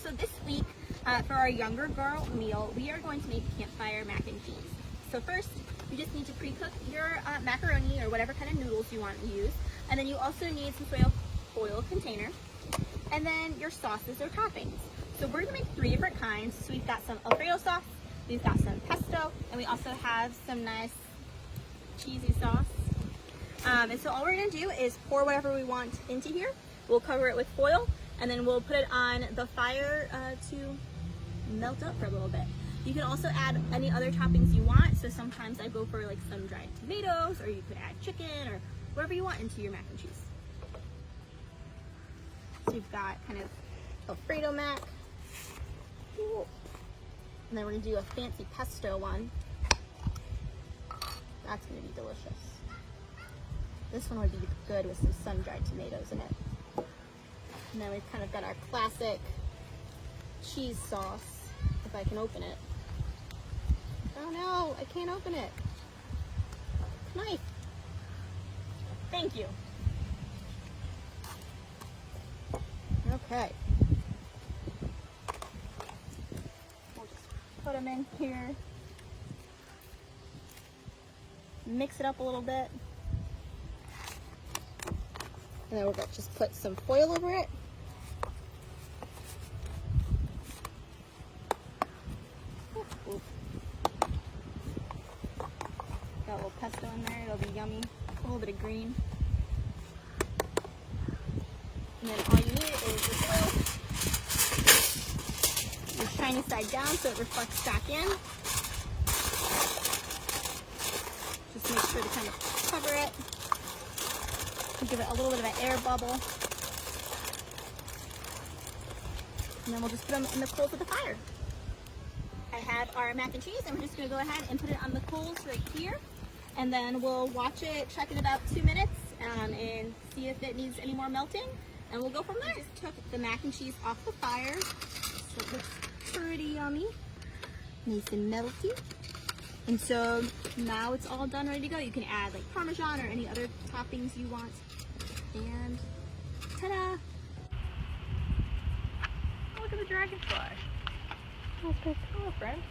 So this week, for our younger girl meal, we are going to make campfire mac and cheese. So first, you just need to pre-cook your macaroni or whatever kind of noodles you want to use. And then you also need some foil container. And then your sauces or toppings. So we're gonna make 3 different kinds. So we've got some Alfredo sauce, we've got some pesto, and we also have some nice cheesy sauce. And so all we're gonna do is pour whatever we want into here. We'll cover it with foil, and then we'll put it on the fire to melt up for a little bit. You can also add any other toppings you want. So sometimes I go for like some dried tomatoes, or you could add chicken or whatever you want into your mac and cheese. So you've got kind of Alfredo mac. Ooh. And then we're gonna do a fancy pesto one. That's gonna be delicious. This one would be good with some sun-dried tomatoes in it. And then we've kind of got our classic cheese sauce, if I can open it. Oh no, I can't open it. Knife. Thank you. Okay. We'll just put them in here. Mix it up a little bit. And then we're going to just put some foil over it. Ooh. Got a little pesto in there, it'll be yummy. A little bit of green. And then all you need is your foil. Your shiny side down so it reflects back in. Just make sure to kind of cover it. Give it a little bit of an air bubble. And then we'll just put them in the coals of the fire. I have our mac and cheese, and we're just gonna go ahead and put it on the coals right here. And then we'll watch it, check in about 2 minutes, and see if it needs any more melting. And we'll go from there. I just took the mac and cheese off the fire. So it looks pretty yummy. Nice and melty. And so now it's all done, ready to go. You can add like Parmesan or any other toppings you want. And ta-da! Oh, look at the dragonfly. That's pretty cool, friend.